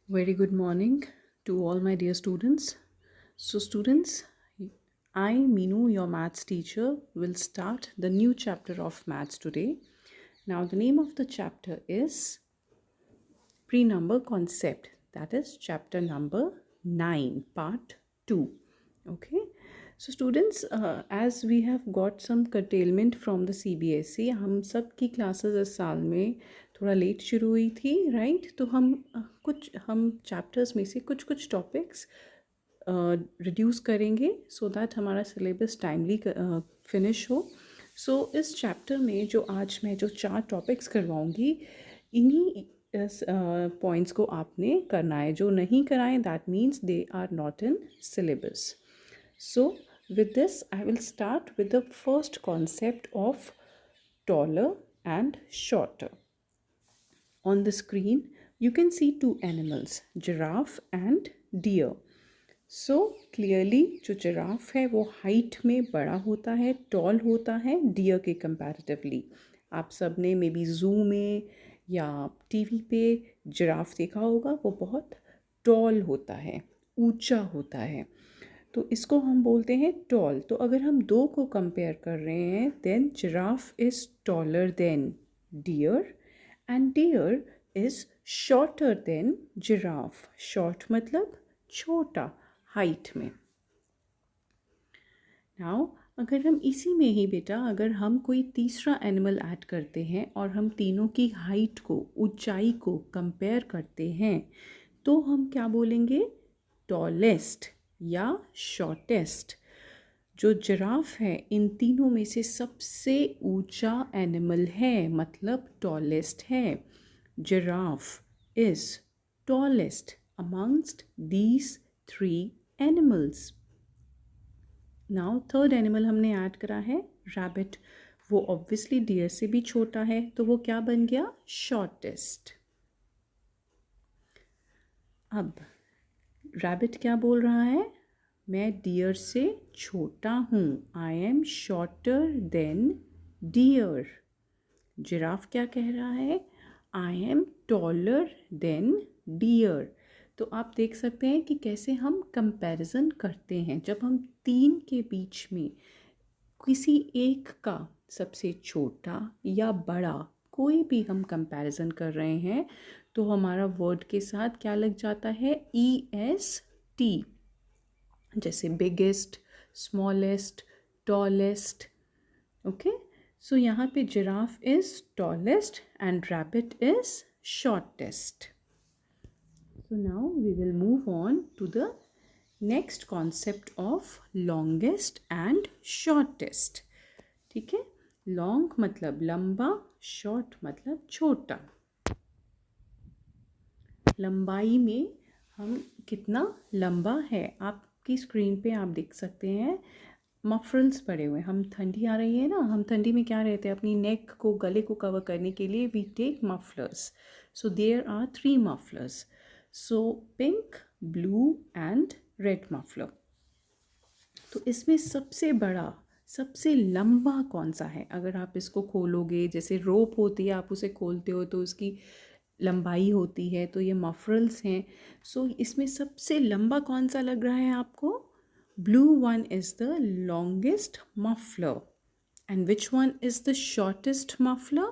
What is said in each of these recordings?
Very good morning to all my dear students. So, students, I, Minu, your maths teacher, will start the new chapter of maths today. Now, the name of the chapter is Pre-number Concept. That is chapter number 9, part 2. Okay. So, students, as we have got some curtailment from the CBSE, हम सब की classes इस साल में थोड़ा late शुरू हुई थी, राइट? तो हम चैप्टर्स में से कुछ कुछ टॉपिक्स रिड्यूस करेंगे सो दैट हमारा सिलेबस टाइमली फिनिश हो. सो इस चैप्टर में जो आज मैं जो 4 टॉपिक्स करवाऊँगी, इन्हीं पॉइंट्स को आपने करना है. जो नहीं कराएं that means they are not in syllabus. So, with this, I will start with the first concept of taller and shorter. On the screen, you can see two animals, giraffe and deer. So, clearly, जो giraffe है वो height में बड़ा होता है, tall होता है deer के comparatively. आप सब ने मे बी zoo में या टीवी पे giraffe देखा होगा, वो बहुत tall होता है, ऊंचा होता है. तो इसको हम बोलते हैं टॉल. तो अगर हम दो को कंपेयर कर रहे हैं then giraffe is taller than deer and deer is shorter than giraffe. Short मतलब छोटा हाइट में. नाउ अगर हम इसी में ही बेटा अगर हम कोई तीसरा एनिमल ऐड करते हैं और हम तीनों की हाइट को ऊंचाई को कंपेयर करते हैं तो हम क्या बोलेंगे? टॉलेस्ट या शॉर्टेस्ट. जो जिराफ है इन तीनों में से सबसे ऊंचा एनिमल है, मतलब टॉलेस्ट है. Giraffe is tallest amongst these 3 animals. Now third animal हमने ऐड करा है रैबिट. वो ऑब्वियसली डियर से भी छोटा है तो वो क्या बन गया? शॉर्टेस्ट. अब रैबिट क्या बोल रहा है? मैं डियर से छोटा हूँ. I am shorter than deer. Giraffe क्या कह रहा है? I am taller than deer. तो आप देख सकते हैं कि कैसे हम कंपैरिजन करते हैं. जब हम 3 के बीच में किसी एक का सबसे छोटा या बड़ा कोई भी हम कंपैरिजन कर रहे हैं तो हमारा वर्ड के साथ क्या लग जाता है? EST. जैसे biggest, smallest, tallest. Okay. So यहाँ पे giraffe is tallest and rabbit is shortest. So now we will move on to the next concept of longest and shortest. ठीक है. लॉन्ग मतलब लंबा, शॉर्ट मतलब छोटा. लंबाई में हम कितना लंबा है आपकी स्क्रीन पे आप देख सकते हैं. मफरल्स पड़े हुए. हम ठंडी आ रही है ना, हम ठंडी में क्या रहते हैं? अपनी नेक को, गले को कवर करने के लिए we take mufflers. So there are 3 mufflers. So pink, blue and red muffler. तो इसमें सबसे बड़ा, सबसे लंबा कौन सा है? अगर आप इसको खोलोगे, जैसे रोप होती है आप उसे खोलते हो तो उसकी लंबाई होती है, तो ये मफरल्स हैं. सो इसमें सबसे लंबा कौन सा लग रहा है आपको? Blue one is the longest muffler. And which one is the shortest muffler?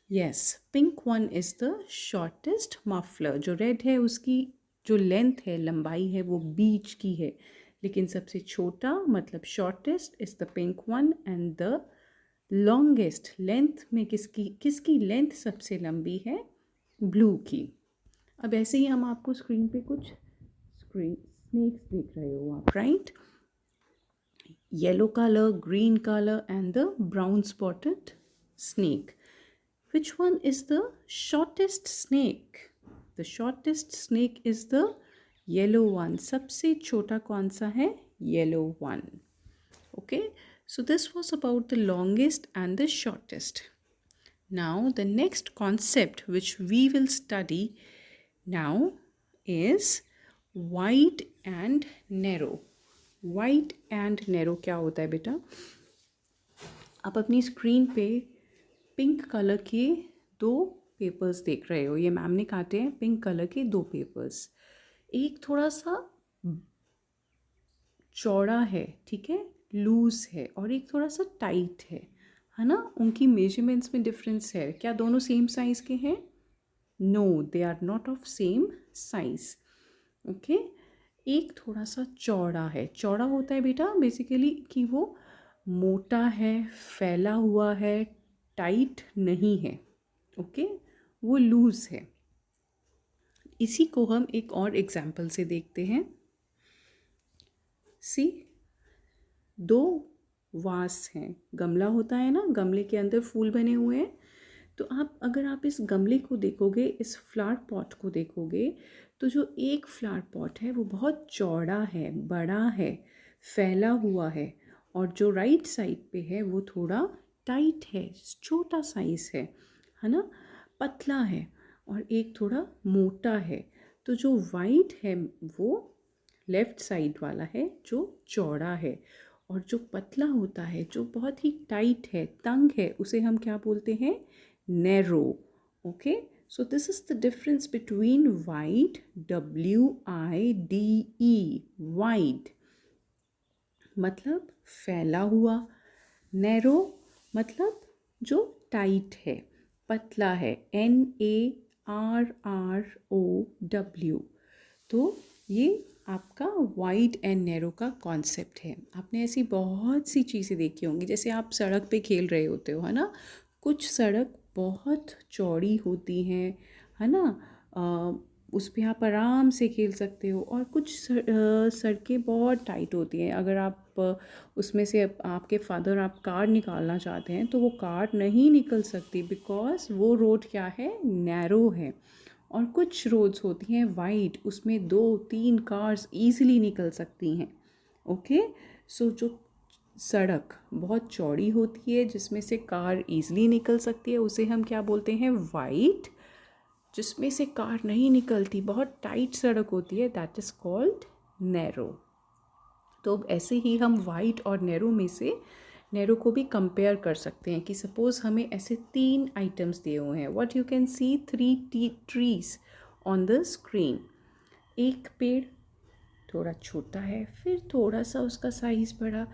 Yes, pink one is the shortest muffler. जो red है उसकी जो लेंथ है, लंबाई है, वो बीच की है. लेकिन सबसे छोटा मतलब shortest is the pink one and the longest length में किसकी लेंथ सबसे लंबी है? ब्लू की. अब ऐसे ही हम आपको स्क्रीन पे कुछ स्नेक्स देख रहे हो आप, right? Yellow color, green color and the brown spotted snake. Which one is the shortest snake? The shortest snake is the yellow one. सबसे छोटा कौन सा है? Yellow one. Okay, so this was about the longest and the shortest. Now the next concept which we will study now is wide and narrow. Wide and narrow क्या होता है बेटा? आप अपनी स्क्रीन पे पिंक कलर के 2 papers देख रहे हो, ये मैम ने काटे हैं पिंक कलर के 2 पेपर्स। एक थोड़ा सा चौड़ा है, ठीक है, लूज है, और एक थोड़ा सा टाइट है ना। उनकी मेजरमेंट्स में डिफरेंस है। क्या दोनों सेम साइज़ के हैं? No, they are not of same size. Okay, एक थोड़ा सा चौड़ा है। चौड़ा होता है बेटा बेसिकली कि वो मोटा है, फैला हुआ है, टाइट नहीं है। ओके, वो लूज है। इसी को हम एक और एग्जाम्पल से देखते हैं। सी, 2 वास हैं। गमला होता है ना, गमले के अंदर फूल बने हुए हैं। तो अगर आप इस गमले को देखोगे, इस फ्लावर पॉट को देखोगे, तो जो एक फ्लावर पॉट है वो बहुत चौड़ा है, बड़ा है, फैला हुआ है, और जो राइट साइड पे है वो थोड़ा टाइट है, छोटा साइज है ना, पतला है, और एक थोड़ा मोटा है। तो जो वाइट है वो लेफ्ट साइड वाला है जो चौड़ा है, और जो पतला होता है, जो बहुत ही टाइट है, तंग है, उसे हम क्या बोलते हैं? Narrow. Okay, so this is the difference between wide, WIDE, wide मतलब फैला हुआ, नैरो मतलब जो टाइट है, पतला है, NARROW। तो ये आपका वाइड एंड नैरो का कॉन्सेप्ट है। आपने ऐसी बहुत सी चीज़ें देखी होंगी, जैसे आप सड़क पे खेल रहे होते हो, है ना। कुछ सड़क बहुत चौड़ी होती हैं, है ना, उस पर आप आराम से खेल सकते हो, और कुछ सड़कें बहुत टाइट होती हैं। अगर आप उसमें से आपके फादर आप कार निकालना चाहते हैं तो वो कार नहीं निकल सकती, बिकॉज वो रोड क्या है? नैरो है। और कुछ रोड्स होती हैं वाइड, उसमें 2-3 कार्स ईज़िली निकल सकती हैं। ओके, सो जो सड़क बहुत चौड़ी होती है जिसमें से कार ईज़िली निकल सकती है, उसे हम क्या बोलते हैं? वाइड। जिसमें से कार नहीं निकलती, बहुत टाइट सड़क होती है, दैट इज़ कॉल्ड नैरो। तो अब ऐसे ही हम वाइड और नैरो में से नैरो को भी कंपेयर कर सकते हैं कि सपोज़ हमें ऐसे 3 आइटम्स दिए हुए हैं। What you can see 3 trees on the screen. एक पेड़ थोड़ा छोटा है, फिर थोड़ा सा उसका साइज़ बड़ा।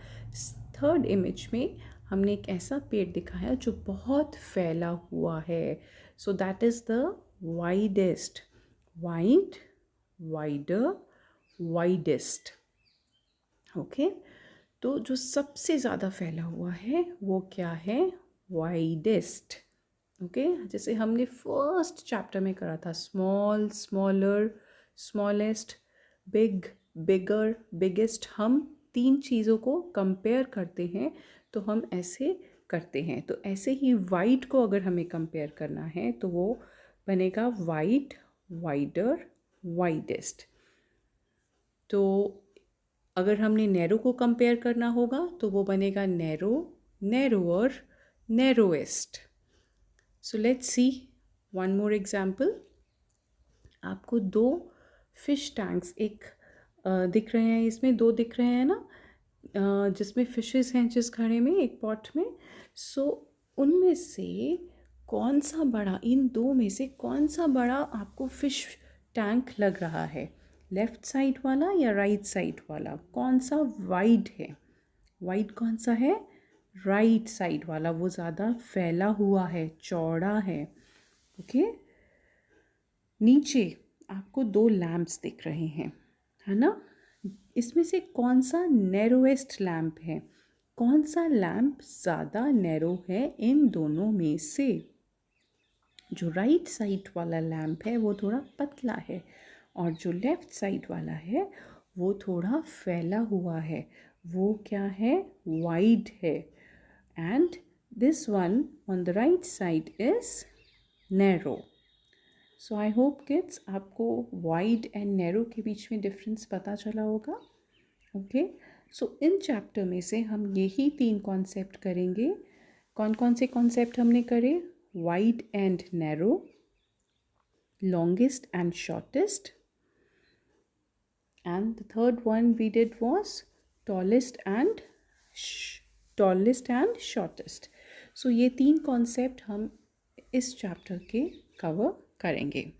थर्ड इमेज में हमने एक ऐसा पेड़ दिखाया जो बहुत फैला हुआ है, so that is the widest. Wide, wider, widest. Okay, तो जो सबसे ज़्यादा फैला हुआ है वो क्या है? वाइडेस्ट। ओके, जैसे हमने फर्स्ट चैप्टर में करा था, स्मॉल, स्मॉलर, स्मॉलेस्ट, बिग, बिगर, बिगेस्ट। हम 3 चीज़ों को कंपेयर करते हैं तो हम ऐसे करते हैं। तो ऐसे ही वाइड को अगर हमें कंपेयर करना है तो वो बनेगा वाइड, वाइडर, वाइडेस्ट। तो अगर हमने नैरो को कंपेयर करना होगा तो वो बनेगा narrow, narrower, narrowest. So let's see one more example. आपको 2 फिश टैंक्स एक दिख रहे हैं, इसमें 2 दिख रहे हैं ना, जिसमें फिशेस हैं जिस घड़े में, एक पॉट में। सो उनमें से कौन सा बड़ा, इन 2 में से कौन सा बड़ा आपको फिश टैंक लग रहा है? लेफ़्ट साइड वाला या राइट साइड वाला? कौन सा वाइड है? वाइड कौन सा है? राइट साइड वाला, वो ज़्यादा फैला हुआ है, चौड़ा है। ओके, नीचे आपको 2 लैम्प्स दिख रहे हैं, है ना। इसमें से कौन सा नैरोएस्ट लैम्प है? कौन सा लैम्प ज़्यादा नैरो है इन दोनों में से? जो राइट साइड वाला लैम्प है वो थोड़ा पतला है, और जो लेफ़्ट साइड वाला है वो थोड़ा फैला हुआ है। वो क्या है? वाइड है। And this one on the right side is narrow. So I hope kids आपको वाइड एंड नैरो के बीच में डिफरेंस पता चला होगा। ओके, सो इन चैप्टर में से हम यही 3 कॉन्सेप्ट करेंगे। कौन कौन से कॉन्सेप्ट हमने करे? Wide and narrow, longest and shortest, and the third one we did was tallest and shortest. So ये 3 कॉन्सेप्ट हम इस चैप्टर के कवर करेंगे.